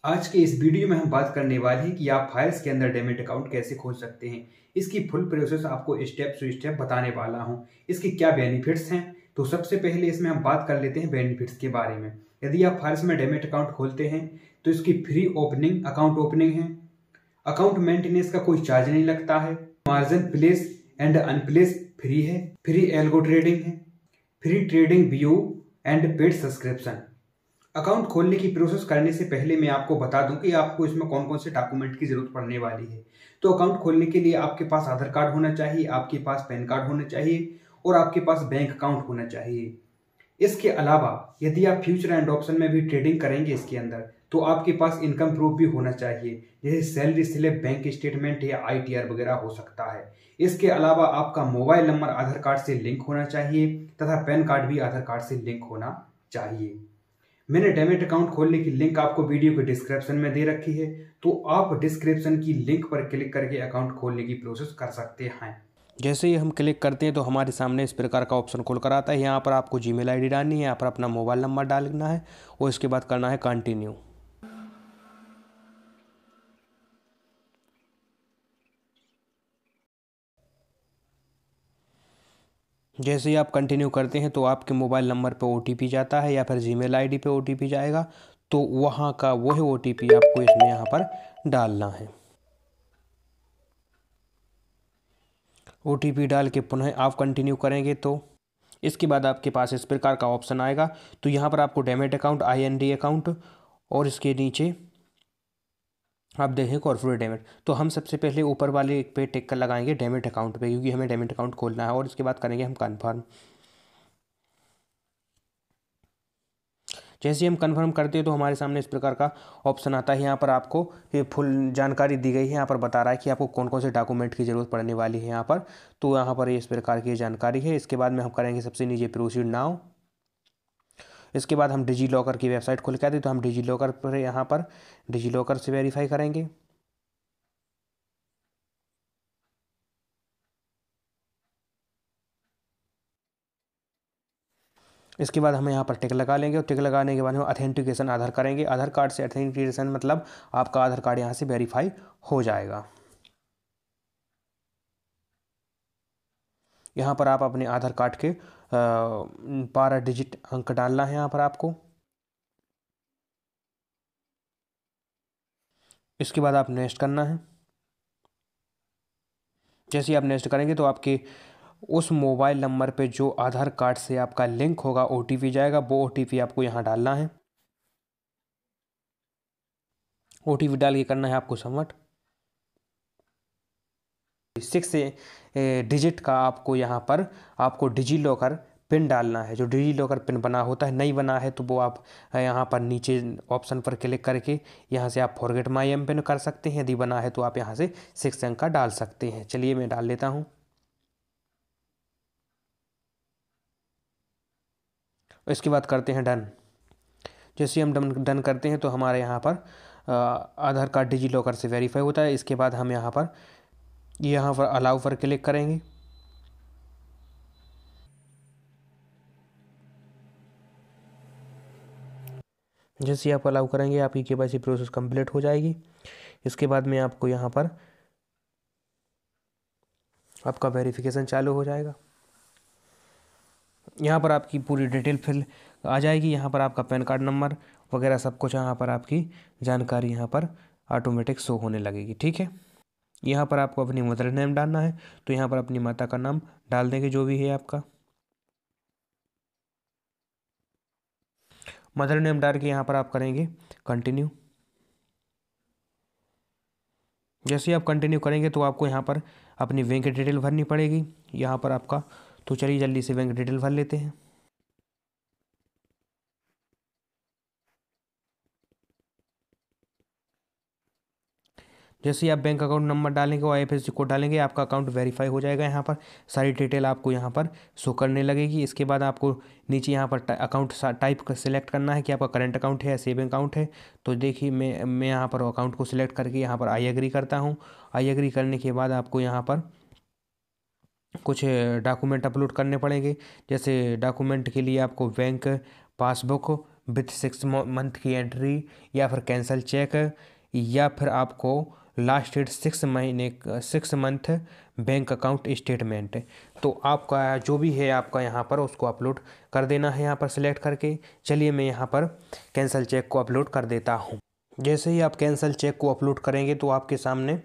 आज के इस वीडियो में हम बात करने वाले हैं कि आप फाइल्स के अंदर डीमैट अकाउंट कैसे खोल सकते हैं। इसकी फुल प्रोसेस आपको स्टेप टू स्टेप बताने वाला हूं। इसके क्या बेनिफिट्स हैं, तो सबसे पहले इसमें हम बात कर लेते हैं बेनिफिट्स के बारे में। यदि आप फाइल्स में डीमैट अकाउंट खोलते हैं तो इसकी फ्री ओपनिंग अकाउंट ओपनिंग है। अकाउंट मेंटेनेंस का कोई चार्ज नहीं लगता है। मार्जिन प्लेस एंड अनप्लेस फ्री है। फ्री एल्गो ट्रेडिंग है। Free trading view and paid subscription. Account खोलने की प्रोसेस करने से पहले मैं आपको बता दूं कि आपको इसमें कौन कौन से डॉक्यूमेंट की जरूरत पड़ने वाली है। तो अकाउंट खोलने के लिए आपके पास आधार कार्ड होना चाहिए, आपके पास पैन कार्ड होना चाहिए और आपके पास बैंक अकाउंट होना चाहिए। इसके अलावा यदि आप फ्यूचर एंड ऑप्शन में भी ट्रेडिंग करेंगे इसके अंदर, तो आपके पास इनकम प्रूफ भी होना चाहिए, जैसे सैलरी स्लिप, बैंक स्टेटमेंट या ITR वगैरह हो सकता है। इसके अलावा आपका मोबाइल नंबर आधार कार्ड से लिंक होना चाहिए तथा पैन कार्ड भी आधार कार्ड से लिंक होना चाहिए। मैंने डीमैट अकाउंट खोलने की लिंक आपको वीडियो के डिस्क्रिप्शन में दे रखी है, तो आप डिस्क्रिप्शन की लिंक पर क्लिक करके अकाउंट खोलने की प्रोसेस कर सकते हैं। जैसे ही हम क्लिक करते हैं तो हमारे सामने इस प्रकार का ऑप्शन खुल कर आता है। यहाँ पर आपको जीमेल आईडी डालनी है, यहाँ पर अपना मोबाइल नंबर डालना है और इसके बाद करना है कंटिन्यू। जैसे ही आप कंटिन्यू करते हैं तो आपके मोबाइल नंबर पे OTP जाता है या फिर जीमेल आईडी पे OTP जाएगा, तो वहाँ का वही OTP आपको इसमें यहाँ पर डालना है। OTP डाल के पुनः आप कंटिन्यू करेंगे तो इसके बाद आपके पास इस प्रकार का ऑप्शन आएगा। तो यहाँ पर आपको डीमैट अकाउंट, IND अकाउंट और इसके नीचे आप देखें कॉर्पोरेट डीमैट। तो हम सबसे पहले ऊपर वाले पे टिक कर लगाएंगे डीमैट अकाउंट पे, क्योंकि हमें डीमैट अकाउंट खोलना है और इसके बाद करेंगे हम कन्फर्म। जैसे ही हम कन्फर्म करते हैं तो हमारे सामने इस प्रकार का ऑप्शन आता है। यहाँ पर आपको ये फुल जानकारी दी गई है। यहाँ पर बता रहा है कि आपको कौन कौन से डॉक्यूमेंट की ज़रूरत पड़ने वाली है यहाँ पर। तो यहाँ पर इस प्रकार की जानकारी है। इसके बाद में हम करेंगे सबसे नीचे प्रोसीड नाउ। इसके बाद हम डिजी लॉकर की वेबसाइट खोल के आते हैं, तो हम डिजी लॉकर पर यहाँ पर डिजी लॉकर से वेरीफाई करेंगे। इसके बाद हम यहाँ पर टिक लगा लेंगे और टिक लगाने के बाद हम ऑथेंटिकेशन आधार करेंगे। आधार कार्ड से ऑथेंटिकेशन मतलब आपका आधार कार्ड यहाँ से वेरीफाई हो जाएगा। यहाँ पर आप अपने आधार कार्ड के 12 डिजिट अंक डालना है यहाँ पर आपको। इसके बाद आप नेक्स्ट करना है। जैसे ही आप नेक्स्ट करेंगे तो आपके उस मोबाइल नंबर पे जो आधार कार्ड से आपका लिंक होगा OTP जाएगा, वो OTP आपको यहाँ डालना है। OTP डाल के करना है आपको सबमिट। 6 डिजिट का आपको यहाँ पर आपको डिजी लॉकर पिन डालना है। जो डिजी लॉकर पिन बना होता है, नहीं बना है तो वो आप यहाँ पर नीचे ऑप्शन पर क्लिक करके यहाँ से आप फॉरगेट माई एम पिन कर सकते हैं। यदि बना है तो आप यहाँ से 6 अंक का डाल सकते हैं। चलिए मैं डाल लेता हूँ। इसके बाद करते हैं डन। जैसे हम डन करते हैं तो हमारे यहाँ पर आधार कार्ड डिजी लॉकर से वेरीफाई होता है। इसके बाद हम यहाँ पर अलाउ पर क्लिक करेंगे। जैसे आप अलाउ करेंगे आपकी KYC प्रोसेस कंप्लीट हो जाएगी। इसके बाद में आपको यहाँ पर आपका वेरिफिकेशन चालू हो जाएगा। यहाँ पर आपकी पूरी डिटेल फिल आ जाएगी। यहाँ पर आपका पैन कार्ड नंबर वगैरह सब कुछ यहाँ पर आपकी जानकारी यहाँ पर ऑटोमेटिक शो होने लगेगी। ठीक है, यहाँ पर आपको अपनी मदर नेम डालना है, तो यहाँ पर अपनी माता का नाम डाल देंगे जो भी है आपका। मदर नेम डाल के यहाँ पर आप करेंगे कंटिन्यू। जैसे ही आप कंटिन्यू करेंगे तो आपको यहाँ पर अपनी बैंक डिटेल भरनी पड़ेगी यहाँ पर आपका। तो चलिए जल्दी से बैंक डिटेल भर लेते हैं। जैसे ही आप बैंक अकाउंट नंबर डालेंगे और IFSC कोड डालेंगे, आपका अकाउंट वेरीफाई हो जाएगा। यहाँ पर सारी डिटेल आपको यहाँ पर शो करने लगेगी। इसके बाद आपको नीचे यहाँ पर अकाउंट टाइप सेलेक्ट करना है कि आपका करंट अकाउंट है या सेविंग अकाउंट है। तो देखिए मैं यहाँ पर अकाउंट को सिलेक्ट करके यहाँ पर आई एग्री करता हूँ। आई एग्री करने के बाद आपको यहाँ पर कुछ डॉक्यूमेंट अपलोड करने पड़ेंगे। जैसे डॉक्यूमेंट के लिए आपको बैंक पासबुक विथ 6 मंथ की एंट्री, या फिर कैंसल चेक, या फिर आपको last date 6 month bank account statement. तो आपका जो भी है आपका यहाँ पर उसको अपलोड कर देना है यहाँ पर सिलेक्ट करके। चलिए मैं यहाँ पर कैंसल चेक को अपलोड कर देता हूँ। जैसे ही आप कैंसल चेक को अपलोड करेंगे तो आपके सामने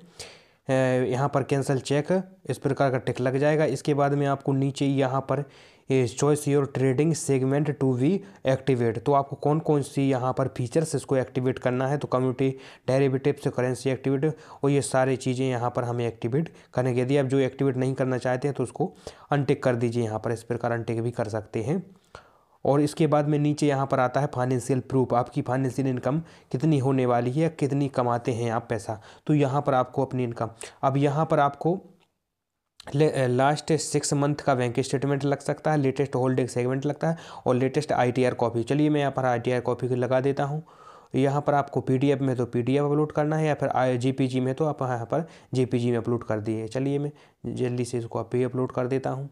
यहाँ पर कैंसल चेक इस प्रकार का टिक लग जाएगा। इसके बाद में आपको नीचे यहाँ पर choice your trading segment to be activate, तो आपको कौन कौन सी यहाँ पर फीचर्स इसको एक्टिवेट करना है। तो कम्युनिटी डेरिवेटिव्स, करेंसी एक्टिवेट, और ये सारी चीज़ें यहाँ पर हमें एक्टिवेट करेंगे। यदि आप जो एक्टिवेट नहीं करना चाहते हैं तो उसको अनटिक कर दीजिए। यहाँ पर इस प्रकार अनटिक भी कर सकते हैं। और इसके बाद में नीचे यहाँ पर आता है फाइनेंशियल प्रूफ, आपकी फाइनेंशियल इनकम कितनी होने वाली है, कितनी कमाते हैं आप पैसा। तो यहाँ पर आपको अपनी इनकम, अब यहाँ पर आपको लास्ट 6 मंथ का बैंक स्टेटमेंट लग सकता है, लेटेस्ट होल्डिंग सेगमेंट लगता है, और लेटेस्ट ITR कॉपी। चलिए मैं यहाँ पर ITR कॉपी को लगा देता हूँ। यहाँ पर आपको PDF में तो PDF अपलोड करना है, या फिर JPG में तो आप यहाँ पर JPG में अपलोड कर दिए। चलिए मैं जल्दी से इसको आप अपलोड कर देता हूँ।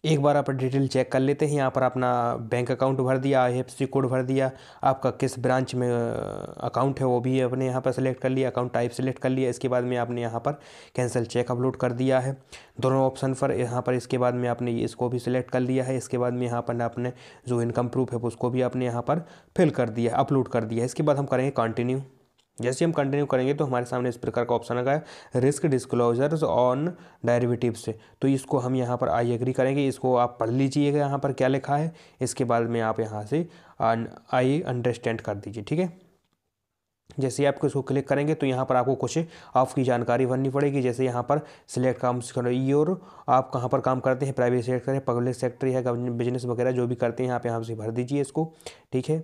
एक बार आप डिटेल चेक कर लेते हैं। यहाँ पर अपना बैंक अकाउंट भर दिया, IFSC कोड भर दिया, आपका किस ब्रांच में अकाउंट है वो भी अपने यहाँ पर सेलेक्ट कर लिया, अकाउंट टाइप सेलेक्ट कर लिया। इसके बाद में आपने यहाँ पर कैंसिल चेक अपलोड कर दिया है दोनों ऑप्शन पर यहाँ पर। इसके बाद में आपने इसको भी सिलेक्ट कर लिया है। इसके बाद में यहाँ पर आपने जो इनकम प्रूफ है उसको भी आपने यहाँ पर फिल कर दिया, अपलोड कर दिया। इसके बाद हम करेंगे कंटिन्यू। जैसे हम कंटिन्यू करेंगे तो हमारे सामने इस प्रकार का ऑप्शन आएगा, रिस्क डिस्क्लोजर्स ऑन डेरिवेटिव्स से। तो इसको हम यहाँ पर आई एग्री करेंगे। इसको आप पढ़ लीजिएगा यहाँ पर क्या लिखा है। इसके बाद में आप यहाँ से आई अंडरस्टैंड कर दीजिए, ठीक है। जैसे आप इसको क्लिक करेंगे तो यहाँ पर आपको कुछ आपकी जानकारी भरनी पड़ेगी। जैसे यहाँ पर सिलेक्ट काम और आप कहाँ पर काम करते हैं, प्राइवेट सेक्टर है, पब्लिक सेक्टर है, गवर्नमेंट बिजनेस वगैरह जो भी करते हैं आप यहाँ से भर दीजिए इसको, ठीक है।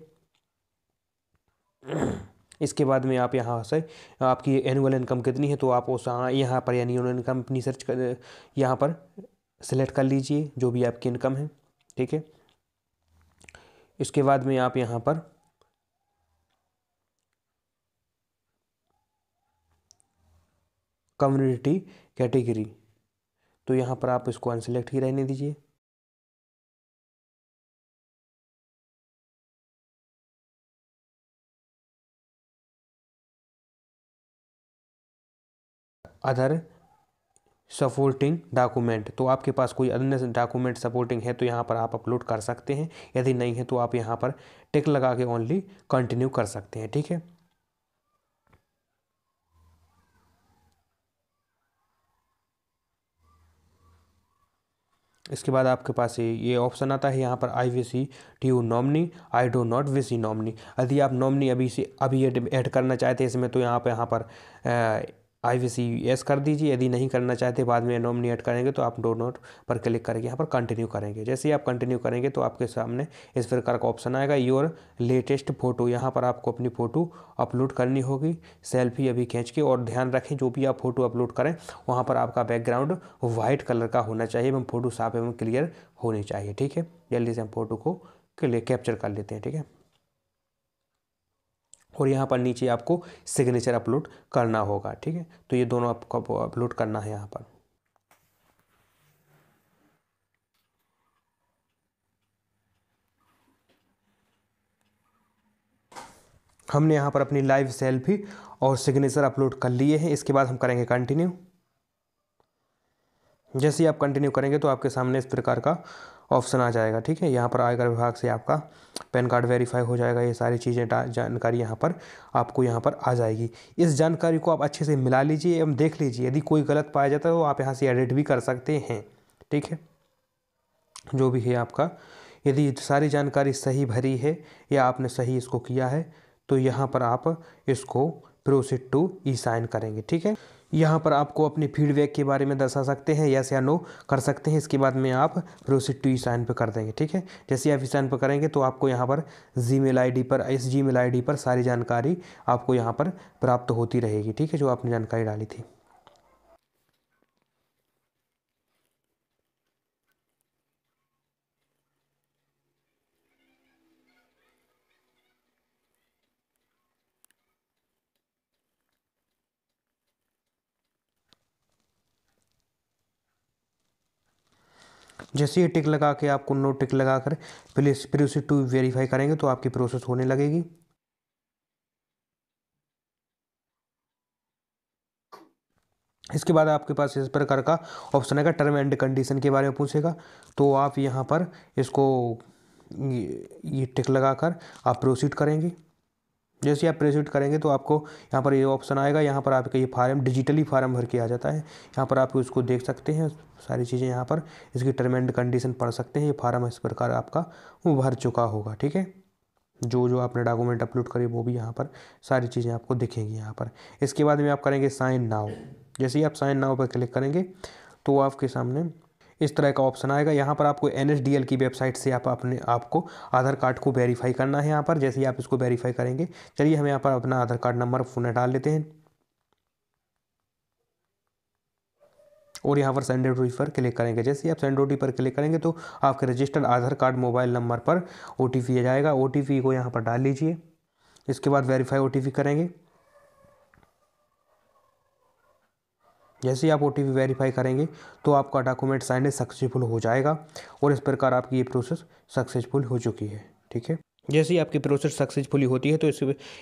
इसके बाद में आप यहाँ से आपकी एनुअल इनकम कितनी है तो आप उस यहाँ पर एनुअल इनकम अपनी सर्च कर यहाँ पर सिलेक्ट कर लीजिए जो भी आपकी इनकम है, ठीक है। इसके बाद में आप यहाँ पर कम्युनिटी कैटेगरी, तो यहाँ पर आप इसको अनसिलेक्ट ही रहने दीजिए। अदर सपोर्टिंग डॉक्यूमेंट, तो आपके पास कोई अन्य डॉक्यूमेंट सपोर्टिंग है तो यहाँ पर आप अपलोड कर सकते हैं। यदि नहीं है तो आप यहाँ पर टिक लगा के ओनली कंटिन्यू कर सकते हैं, ठीक है। इसके बाद आपके पास ये ऑप्शन आता है यहाँ पर आई विसी टू नॉमिनी, आई डो नॉट विसी नॉमिनी। यदि आप नॉमिनी अभी ऐड करना चाहते हैं इसमें तो यहाँ पर IVC यस कर दीजिए। यदि नहीं करना चाहते बाद में नॉमिनी ऐड करेंगे तो आप डो नॉट पर क्लिक करके यहाँ पर कंटिन्यू करेंगे। जैसे ही आप कंटिन्यू करेंगे तो आपके सामने इस प्रकार का ऑप्शन आएगा, योर लेटेस्ट फोटो। यहाँ पर आपको अपनी फ़ोटो अपलोड करनी होगी, सेल्फी अभी खींच के। और ध्यान रखें जो भी आप फ़ोटो अपलोड करें वहाँ पर आपका बैकग्राउंड वाइट कलर का होना चाहिए एवं फ़ोटो साफ एवं क्लियर होनी चाहिए, ठीक है। जल्दी से हम फ़ोटो को कैप्चर कर लेते हैं, ठीक है। और यहाँ पर नीचे आपको सिग्नेचर अपलोड करना होगा, ठीक है। तो ये दोनों आपको अपलोड करना है यहाँ पर। हमने यहाँ पर अपनी लाइव सेल्फी और सिग्नेचर अपलोड कर लिए हैं। इसके बाद हम करेंगे कंटिन्यू। जैसे ही आप कंटिन्यू करेंगे तो आपके सामने इस प्रकार का ऑप्शन आ जाएगा, ठीक है। यहाँ पर आयकर विभाग से आपका पैन कार्ड वेरीफाई हो जाएगा। ये सारी चीज़ें जानकारी यहाँ पर आपको यहाँ पर आ जाएगी। इस जानकारी को आप अच्छे से मिला लीजिए एवं देख लीजिए। यदि कोई गलत पाया जाता है तो आप यहाँ से एडिट भी कर सकते हैं, ठीक है। जो भी है आपका, यदि सारी जानकारी सही भरी है या आपने सही इसको किया है तो यहाँ पर आप इसको प्रोसीड टू ई साइन करेंगे, ठीक है। यहाँ पर आपको अपने फीडबैक के बारे में दर्शा सकते हैं, यस या नो कर सकते हैं। इसके बाद में आप प्रोसीड टू ई साइन पर कर देंगे, ठीक है। जैसे आप ई साइन पर करेंगे तो आपको यहाँ पर जीमेल आईडी पर, इस जीमेल आईडी पर सारी जानकारी आपको यहाँ पर प्राप्त होती रहेगी, ठीक है, जो आपने जानकारी डाली थी। जैसे ये टिक लगा के आपको नो टिक लगा कर प्रोसीड टू वेरीफाई करेंगे तो आपकी प्रोसेस होने लगेगी। इसके बाद आपके पास इस प्रकार का ऑप्शन आएगा, टर्म एंड कंडीशन के बारे में पूछेगा, तो आप यहाँ पर इसको ये टिक लगाकर आप प्रोसीड करेंगे। जैसे आप प्रोसीड करेंगे तो आपको यहाँ पर ये ऑप्शन आएगा, यहाँ पर आपका ये फार्म डिजिटली फार्म भर के आ जाता है। यहाँ पर आप उसको देख सकते हैं सारी चीज़ें, यहाँ पर इसकी टर्म एंड कंडीशन पढ़ सकते हैं। ये फार्म इस प्रकार आपका वो भर चुका होगा, ठीक है। जो जो आपने डॉक्यूमेंट अपलोड करे वो भी यहाँ पर सारी चीज़ें आपको दिखेंगी यहाँ पर। इसके बाद में आप करेंगे साइन नाउ। जैसे ही आप साइन नाउ पर क्लिक करेंगे तो आपके सामने इस तरह का ऑप्शन आएगा। यहाँ पर आपको NSDL की वेबसाइट से आप अपने आपको आधार कार्ड को वेरीफाई करना है यहाँ पर। जैसे ही आप इसको वेरीफाई करेंगे, चलिए हम यहाँ पर अपना आधार कार्ड नंबर पुनः डाल लेते हैं और यहाँ पर सेंड OTP पर क्लिक करेंगे। जैसे ही आप सेंड OTP पर क्लिक करेंगे तो आपके रजिस्टर्ड आधार कार्ड मोबाइल नंबर पर OTP आ जाएगा। OTP को यहाँ पर डाल लीजिए। इसके बाद वेरीफाई OTP करेंगे। जैसे ही आप OTP वेरीफाई करेंगे तो आपका डॉक्यूमेंट साइन सक्सेसफुल हो जाएगा और इस प्रकार आपकी ये प्रोसेस सक्सेसफुल हो चुकी है, ठीक है। जैसे ही आपकी प्रोसेस सक्सेसफुली होती है तो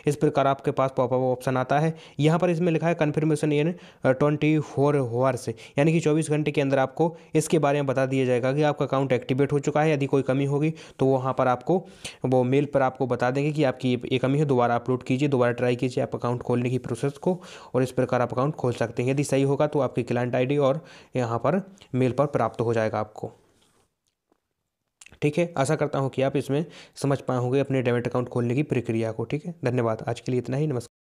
इस प्रकार आपके पास पॉपअप ऑप्शन आता है। यहाँ पर इसमें लिखा है कन्फर्मेशन इन 24 आवर्स, यानी कि 24 घंटे के अंदर आपको इसके बारे में बता दिया जाएगा कि आपका अकाउंट एक्टिवेट हो चुका है। यदि कोई कमी होगी तो वहाँ पर आपको वो मेल पर आपको बता देंगे कि आपकी ये कमी है, दोबारा अपलोड कीजिए, दोबारा ट्राई कीजिए आप अकाउंट खोलने की प्रोसेस को, और इस प्रकार आप अकाउंट खोल सकते हैं। यदि सही होगा तो आपकी क्लाइंट ID और यहाँ पर मेल पर प्राप्त हो जाएगा आपको, ठीक है। आशा करता हूँ कि आप इसमें समझ पाए होंगे अपने डेबिट अकाउंट खोलने की प्रक्रिया को, ठीक है। धन्यवाद, आज के लिए इतना ही, नमस्कार।